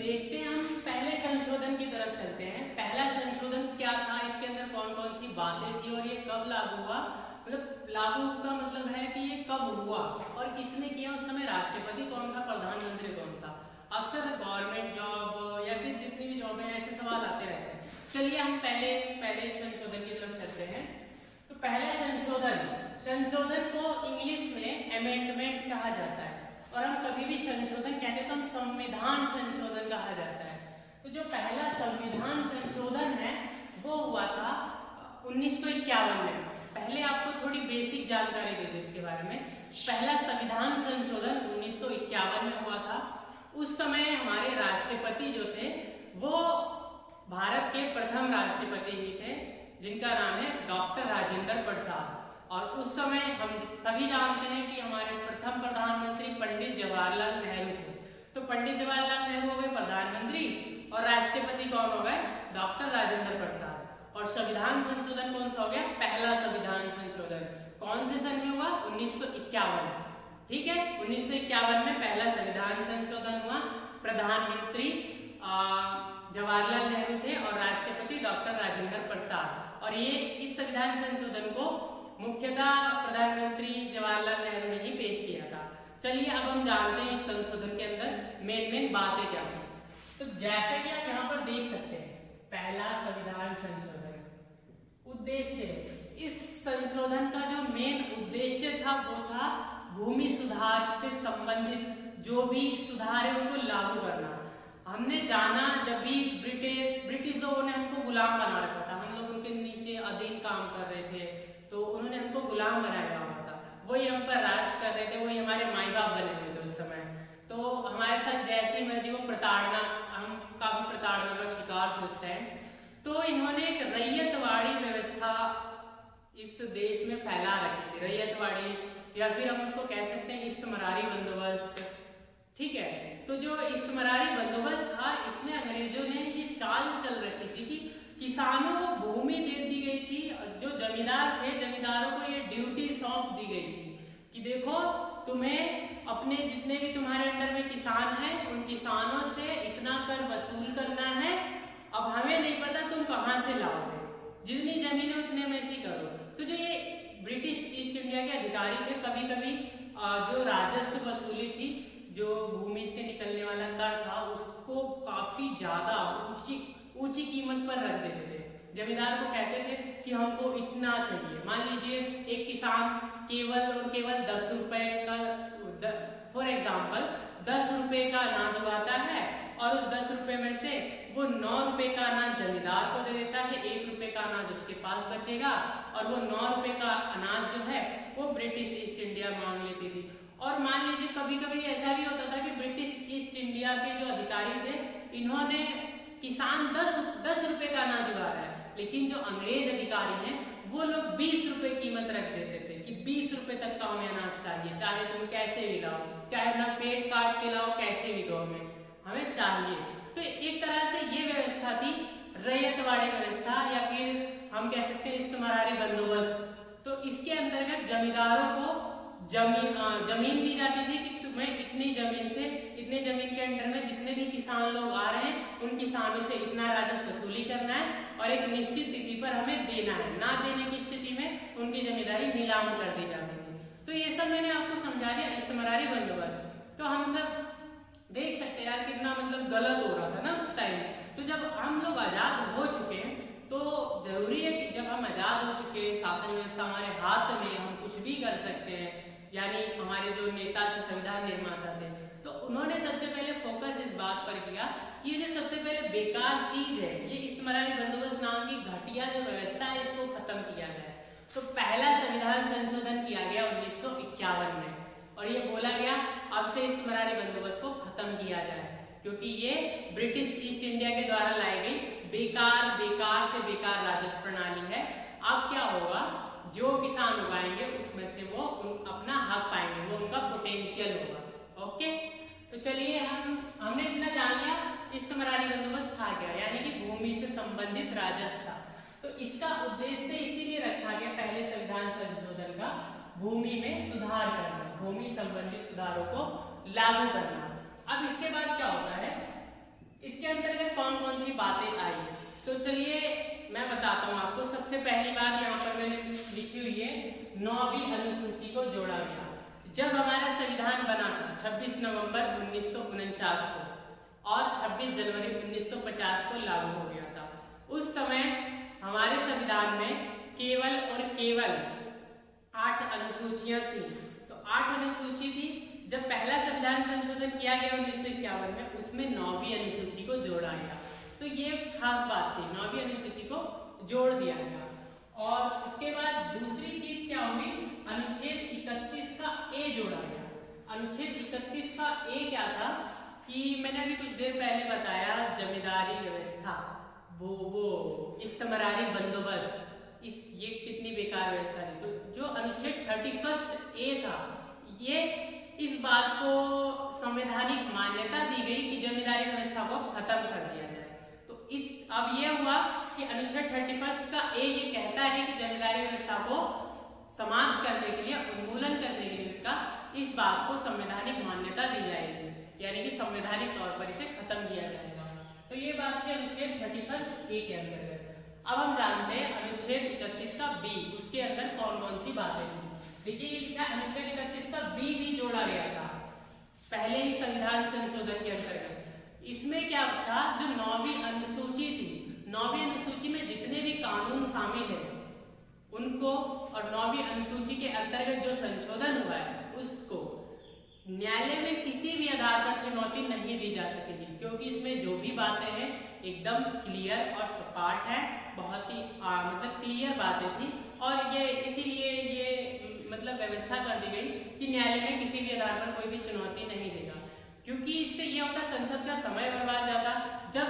देखते हैं, हम पहले संशोधन की तरफ चलते हैं। पहला संशोधन क्या था, इसके अंदर कौन कौन सी बातें थी और ये कब लागू हुआ, मतलब लागू का मतलब है कि ये कब हुआ और किसने किया, उस समय राष्ट्रपति कौन था, प्रधानमंत्री कौन था। अक्सर गवर्नमेंट जॉब या फिर जितनी भी जॉब है ऐसे सवाल आते रहते हैं। चलिए हम पहले संशोधन की तरफ चलते हैं। तो पहला संशोधन को इंग्लिश में अमेंडमेंट कहा जाता है और हम कभी भी संशोधन कहते हैं तो हम संविधान संशोधन कहा जाता है। तो जो पहला संविधान संशोधन है वो हुआ था 1951 में। पहले आपको थोड़ी बेसिक जानकारी दे दूं इसके बारे में। पहला संविधान संशोधन 1951 में हुआ था। उस समय हमारे राष्ट्रपति जो थे वो भारत के प्रथम राष्ट्रपति ही थे, जिनका नाम है डॉक्टर राजेंद्र प्रसाद। और उस समय हम सभी जानते हैं कि हमारे प्रथम प्रधानमंत्री पंडित जवाहरलाल नेहरू थे। तो पंडित जवाहरलाल नेहरू हो गए प्रधानमंत्री और राष्ट्रपति कौन हो गए, डॉक्टर राजेंद्र प्रसाद। और संविधान संशोधन कौन सा हो गया, पहला संविधान संशोधन कौन से सन में हुआ, 1951। ठीक है, 1951 में पहला संविधान संशोधन हुआ। प्रधानमंत्री जवाहरलाल नेहरू थे और राष्ट्रपति डॉक्टर राजेंद्र प्रसाद। और ये इस संविधान संशोधन को मुख्यतः प्रधानमंत्री जवाहरलाल नेहरू ने ही पेश किया था। चलिए अब हम जानते हैं इस संशोधन के अंदर मेन बातें क्या थी। तो जैसे कि आप यहाँ पर देख सकते हैं, पहला संविधान संशोधन उद्देश्य, इस संशोधन का जो मेन उद्देश्य था वो था भूमि सुधार से संबंधित जो भी सुधार है उनको लागू करना। हमने जाना जब भी ब्रिटिश लोगों ने हमको गुलाम बना रखा था, हम लोग उनके नीचे अधीन काम कर रहे थे, तो उन्होंने हमको गुलाम बनाया हुआ था, वही हम पर राज कर रहे थे, वही हमारे माई बाप बने हुए थे उस समय। तो हमारे साथ जैसी मर्जी वो प्रताड़ना, हम काफी प्रताड़ना का शिकार थे उस टाइम। तो इन्होंने एक रैयतवाड़ी व्यवस्था इस देश में फैला रखी थी। रैयतवाड़ी या फिर हम उसको कह सकते हैं इस्तेमारी बंदोबस्त। ठीक है, तो जो इस्तेमारी बंदोबस्त था इसमें अंग्रेजों ने ये चाल चल रखी थी कि किसानों को भूमि दे दी गई थी, जो जमींदार थे जमींदारों को ये ड्यूटी सौंप दी गई थी कि देखो तुम्हें अपने जितने भी तुम्हारे अंडर में किसान हैं उन किसानों से इतना कर वसूल करना है। अब हमें नहीं पता तुम कहां से लाओगे, जितनी जमीन है उतने में से करो। तो जो ये ब्रिटिश ईस्ट इंडिया के अधिकारी थे कभी कभी जो राजस्व वसूली थी, जो भूमि से निकलने वाला कर था उसको काफी ज्यादा ऊंची कीमत पर रख देते थे। जमींदार को कहते थे कि हमको इतना चाहिए। मान लीजिए एक किसान केवल और केवल 10 रुपए का, फॉर एग्जाम्पल 10 रुपए का अनाज उगाता है और उस 10 रुपए में से वो 9 रुपए का अनाज जमींदार को दे देता है, 1 रुपए का अनाज उसके पास बचेगा और वो 9 रुपए का अनाज जो है वो ब्रिटिश ईस्ट इंडिया मांग लेती थी। और मान लीजिए कभी कभी ऐसा भी होता था कि ब्रिटिश ईस्ट इंडिया के जो अधिकारी थे इन्होंने किसान 10 रुपए का अनाज उगा रहा है, लेकिन जो अंग्रेज अधिकारी हैं वो लोग 20 रुपए कीमत रख देते थे कि 20 रुपए तक का हमें अनाज चाहिए, चाहे तुम कैसे भी लाओ, चाहे अपना पेट काट के लाओ, कैसे भी दो, हमें चाहिए। तो एक तरह से ये व्यवस्था थी रैयतवाड़ी व्यवस्था या फिर हम कह सकते हैं इस्तेमारी बंदोबस्त। तो इसके अंतर्गत जमींदारों को जमीन दी जाती थी कि तुम्हें इतनी जमीन से, इतने जमीन के अंडर में जितने भी किसान लोग आ रहे हैं उन किसानों से इतना राजस्व वसूली करना है और एक निश्चित तिथि पर हमें देना है। ना देने की स्थिति में उनकी जमींदारी नीलाम कर दी जाती थी। तो ये सब मैंने आपको समझा दिया इस्तेमारी बंदोबस्त। तो हम सब देख सकते हैं यार कितना मतलब गलत हो रहा था ना उस टाइम। तो जब हम लोग आजाद हो चुके हैं तो जरूरी है कि जब हम आजाद हो चुके हैं, शासन व्यवस्था हमारे हाथ में, हम कुछ भी कर सकते हैं। यानी हमारे जो नेता थे, संविधान निर्माता थे, तो उन्होंने सबसे पहले फोकस इस बात पर किया कि ये जो सबसे पहले बेकार चीज है, ये इस्तेमारी बंदोबस्त नाम की घटिया जो व्यवस्था है इसको खत्म किया जाए। तो पहला संविधान संशोधन किया गया 1951 में और ये बोला गया अब से इस्तेमारी बंदोबस्त को खत्म किया जाए, क्योंकि ये ब्रिटिश ईस्ट इंडिया के द्वारा लाई गई बेकार से बेकार राजस्व प्रणाली है। अब क्या होगा, जो किसान उगाएंगे उसमें से वो अपना हक पाएंगे, वो उनका पोटेंशियल होगा। ओके, तो चलिए हमने इतना जान लिया इस्तेमारी बंदोबस्त था क्या, यानी कि भूमि से संबंधित राजस्व था। तो इसका उद्देश्य इसीलिए रखा गया पहले संविधान संशोधन का, भूमि में सुधार करना, भूमि संबंधित सुधारों को लागू करना। अब इसके बाद क्या होता है, सबसे पहली बात यहाँ पर मैंने लिखी हुई है 9वीं अनुसूची को जोड़ा गया। जब हमारा संविधान बना था 26 नवंबर 1949 को और 26 जनवरी 1950 को लागू हो गया था। उस समय हमारे संविधान में केवल और केवल 8 अनुसूचियां थी। तो 8 अनुसूची थी। जब पहला संविधान संशोधन किया गया 1951 में, उसमें 9वीं अनुसूची को जोड़ा गया। तो ये खास बात थी, 9वीं अनुसूची को जोड़ दिया गया। और उसके बाद दूसरी चीज क्या हुई, अनुच्छेद 31 का ए जोड़ा गया। अनुच्छेद 31 का ए क्या था कि मैंने अभी कुछ देर पहले बताया, जमींदारी व्यवस्था, वो इस्तमरारी बंदोबस्त, ये कितनी बेकार व्यवस्था थी। तो जो अनुच्छेद 31 ए था, ये इस बात को संवैधानिक मान्यता दी गई कि जमींदारी व्यवस्था को खत्म कर दिया जाए। तो अब ये हुआ कि अनुच्छेद 31 का ए ये कहता है कि जमींदारी व्यवस्था को समाप्त करने के लिए, उन्मूलन करने के लिए इसका इस बात को संवैधानिक मान्यता दी जाएगी, यानी कि संवैधानिक तौर पर इसे खत्म किया जाएगा। तो ये बात थी अनुच्छेद 31 ए के अंतर्गत। अब हम जानते हैं अनुच्छेद 31 का बी, उसके अंदर कौन कौन सी बातें थी। देखिए ये लिखा अनुच्छेद 31 का बी भी जोड़ा गया था पहले ही संविधान संशोधन के अंतर्गत। इसमें क्या था, जो 9वीं अनुसूची थी, 9वीं अनुसूची में जितने भी कानून शामिल है उनको, और 9वीं अनुसूची के अंतर्गत जो संशोधन हुआ है उसको न्यायालय में किसी भी आधार पर चुनौती नहीं दी जा सकेगी, क्योंकि इसमें जो भी बातें हैं एकदम क्लियर और सपाट है, बहुत ही मतलब क्लियर बातें थी। और ये इसीलिए ये मतलब व्यवस्था कर दी गई कि न्यायालय में किसी भी आधार पर कोई भी चुनौती नहीं देगा, क्योंकि इससे ये होता संसद का समय बर्बाद जाता, जब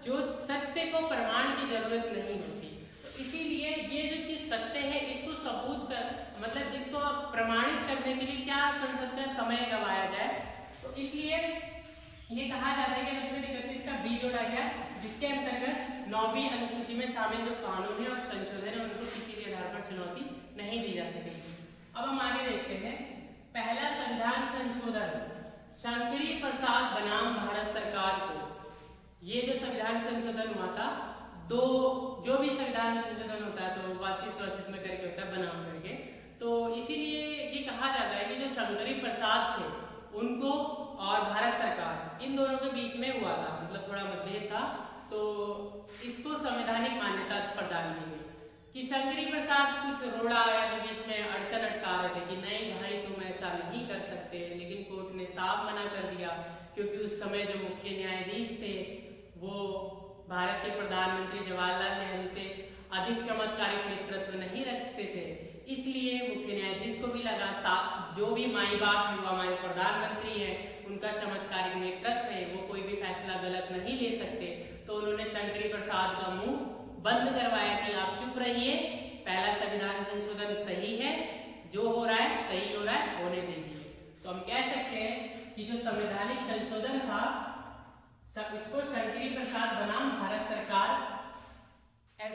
जो सत्य को प्रमाण की जरूरत नहीं होती। तो इसीलिए ये जो चीज सत्य है इसको सबूत कर, मतलब इसको प्रमाणित करने के लिए क्या संसद का समय गवाया जाए। तो इसलिए ये कहा जाता है कि अनुच्छेद 31 का बी जोड़ा गया, जिसके अंतर्गत 9वीं अनुसूची में शामिल जो कानून है और संशोधन है उनको किसी भी आधार पर चुनौती नहीं दी जा सकेगी। अब हम आगे देखते हैं, पहला संविधान संशोधन शंकरी प्रसाद बनाम भारत सरकार को, ये जो संविधान संशोधन हुआ था, जो भी संविधान संशोधन होता है तो वासिस में करके होता है, बनाम करके। तो इसीलिए ये कहा जाता है कि जो शंकरी प्रसाद थे उनको और भारत सरकार, इन दोनों के बीच में हुआ था, मतलब थोड़ा मतभेद था। तो इसको संवैधानिक मान्यता प्रदान की गई कि शंकरी प्रसाद कुछ रोड़ा यानी बीच में अड़चन अटका रहे थे कि नहीं भाई तुम ऐसा नहीं कर सकते, लेकिन कोर्ट ने साफ मना कर दिया, क्योंकि उस समय जो मुख्य न्यायाधीश थे वो भारत के प्रधानमंत्री जवाहरलाल नेहरू से अधिक चमत्कारिक नेतृत्व नहीं रखते थे। इसलिए मुख्य न्यायाधीश को भी लगा जो भी माई बाप है वो हमारे प्रधानमंत्री हैं, उनका चमत्कारिक नेतृत्व है, वो कोई भी फैसला गलत नहीं ले सकते। तो उन्होंने शंकरी प्रसाद का मुंह बंद करवाया कि आप चुप रहिए, पहला संविधान संशोधन सही है, जो हो रहा है सही हो रहा है, होने दीजिए। तो हम कह सकते हैं कि जो संवैधानिक संशोधन था इसको शंकरी प्रसाद बनाम भारत सरकार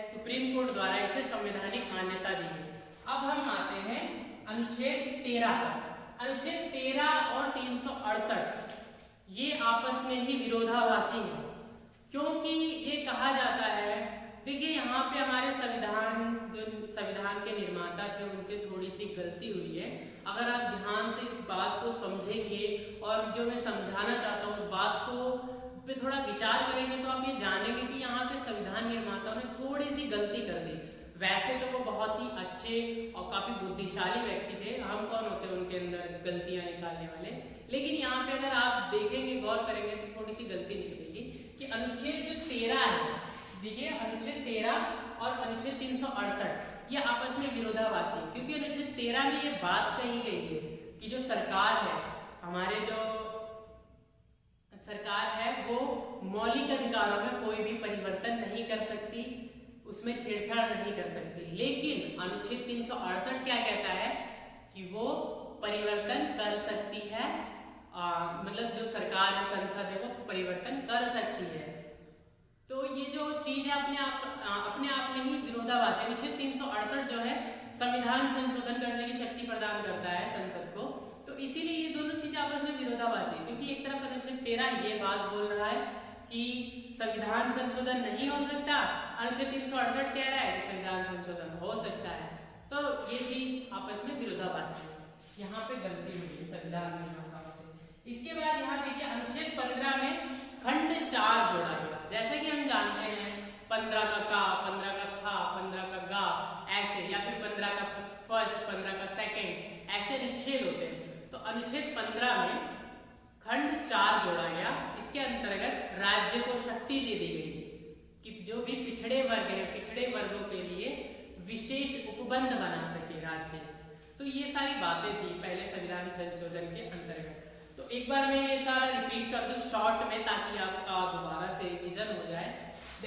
सुप्रीम कोर्ट द्वारा इसे संवैधानिक मान्यता दी गई। अब हम आते हैं अनुच्छेद 13 पर। अनुच्छेद 13 और 368 ये आपस में ही विरोधाभासी हैं, क्योंकि ये कहा जाता है, देखिए यहाँ पे हमारे संविधान के निर्माता थे उनसे थोड़ी सी गलती हुई है। अगर आप ध्यान से इस बात को समझेंगे और जो मैं समझाना चाहता हूँ उस बात को पे थोड़ा विचार करेंगे तो आप ये जानेंगे कि यहाँ पे संविधान निर्माताओं ने थोड़ी सी गलती कर दी। वैसे तो वो बहुत ही अच्छे और काफी बुद्धिशाली व्यक्ति थे, हम कौन होते हैं उनके अंदर गलतियां निकालने वाले। लेकिन यहाँ पे अगर आप देखेंगे, गौर करेंगे तो थोड़ी सी गलती निकलेगी कि अनुच्छेद जो 13 है, देखिए अनुच्छेद 13 और अनुच्छेद 368 ये आपस में विरोधाभासी है, क्योंकि अनुच्छेद 13 में ये बात कही गई है कि जो सरकार है, हमारे जो सरकार है वो मौलिक अधिकारों में कोई भी परिवर्तन नहीं कर सकती, उसमें छेड़छाड़ नहीं कर सकती। लेकिन अनुच्छेद 368 क्या कहता है कि वो परिवर्तन कर सकती है, मतलब जो सरकार है, संसद है, वो परिवर्तन कर सकती है। तो ये जो चीज है अपने आप में ही विरोधाभासी। अनुच्छेद 368 जो है संविधान संशोधन करने की शक्ति प्रदान करता है संसद को, तो इसीलिए ये दोनों चीजें आपस में विरोधाभासी, क्योंकि एक तरफ अनुच्छेद 13 ये बात बोल रहा है कि संविधान संशोधन नहीं हो सकता, अनुच्छेद 368 कह रहा है कि संविधान संशोधन हो सकता है। तो ये चीज आपस में विरोधाभासी है, यहाँ पे गलती हुई है संविधान से। इसके बाद यहाँ देखिए अनुच्छेद 15 में खंड 4 जोड़ा गया। जैसे कि हम जानते हैं 15 का का, 15 का खा, 15 का गा, ऐसे, या फिर 15 का फर्स्ट, 15 का सेकंड, ऐसे अनुच्छेद होते हैं। तो अनुच्छेद 15 में खंड 4 जोड़ा गया। इसके अंतर्गत राज्य को शक्ति दे दी गई कि जो भी पिछड़े वर्ग हैं, पिछड़े वर्गों के लिए विशेष उपबंध बना सके राज्य। तो ये सारी बातें थी पहले संविधान संशोधन के अंतर्गत। तो एक बार मैं ये सारा रिपीट कर दूं शॉर्ट में, ताकि आपका दोबारा से रिवीजन हो जाए।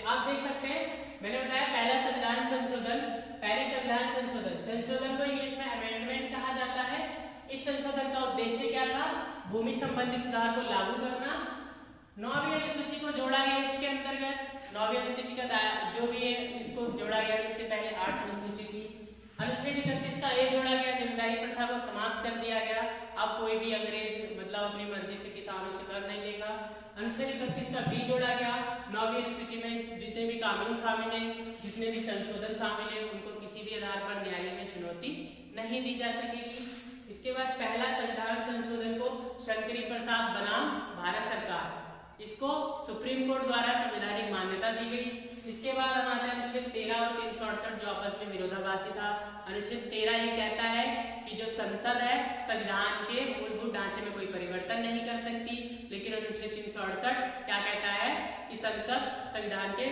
आप देख सकते हैं मैंने बताया पहला संविधान संशोधन, पहले संविधान संशोधन को इंग्लिश में अमेंडमेंट कहा जाता है। इस संशोधन का उद्देश्य क्या था? भूमि संबंधी सुधार को लागू करना। 9वीं अनुसूची को जोड़ा गया इसके अंतर्गत। 9वीं अनुसूची का जो भी है इसको जोड़ा गया। इससे पहले 8 अनुसूची थी। अनुच्छेद 31 का ए जोड़ा गया, जमींदारी प्रथा को समाप्त कर दिया गया। अब कोई भी अंग्रेज मतलब अपनी मर्जी से किसानों से कर नहीं लेगा। अनुच्छेद 31 का बी जोड़ा गया। 9वीं अनुसूची में जितने भी कानून शामिल हैं, जितने भी संशोधन शामिल हैं, उनको किसी भी आधार पर न्यायालय में चुनौती नहीं दी जा सकेगी। इसके बाद पहला संविधान संशोधन को शंकरी प्रसाद बनाम भारत सरकार, इसको सुप्रीम कोर्ट द्वारा संवैधानिक मान्यता दी गई। इसके बाद हम आते हैं अनुच्छेद 13 और 368 जो आपस में विरोधाभासी था। अनुच्छेद 13 ये कहता है कि जो संसद है संविधान के मूलभूत ढांचे में कोई परिवर्तन नहीं कर सकती, लेकिन अनुच्छेद 368 क्या कहता है कि संसद संविधान के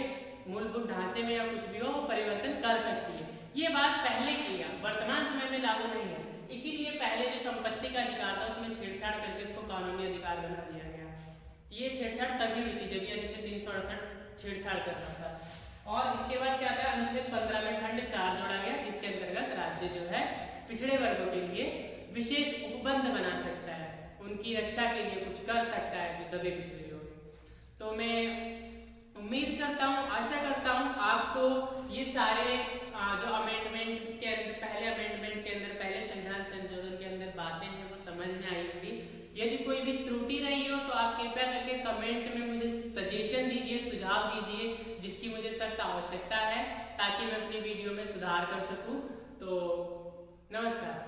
मूलभूत ढांचे में या कुछ भी हो परिवर्तन कर सकती है। ये बात पहले की है, वर्तमान समय में लागू नहीं है। इसीलिए पहले जो संपत्ति का अधिकार था उसमें छेड़छाड़ करके उसको कानूनी अधिकार बना दिया गया। ये छेड़छाड़ तभी हुई थी जब ये अनुच्छेद 368 छेड़छाड़ करता था। और इसके बाद क्या था, अनुच्छेद 15 में खंड 4 जोड़ा गया, जिसके अंतर्गत राज्य जो है पिछड़े वर्गों के लिए विशेष उपबंध बना सकता है, उनकी रक्षा के लिए कुछ कर सकता है जो दबे पिछड़े लोग। तो मैं उम्मीद करता हूँ, आशा करता हूँ आपको ये सारे जो अमेंडमेंट के अंदर, पहले अमेंडमेंट के अंदर, पहले संविधान संशोधन के अंदर बातें हैं वो समझ में आई होंगी। यदि कोई भी त्रुटि रही हो तो आप कृपया करके कमेंट में मुझे सजेशन दीजिए, सुझाव दीजिए, जिसकी मुझे सख्त आवश्यकता है ताकि मैं अपनी वीडियो में सुधार कर सकूं। तो नमस्कार।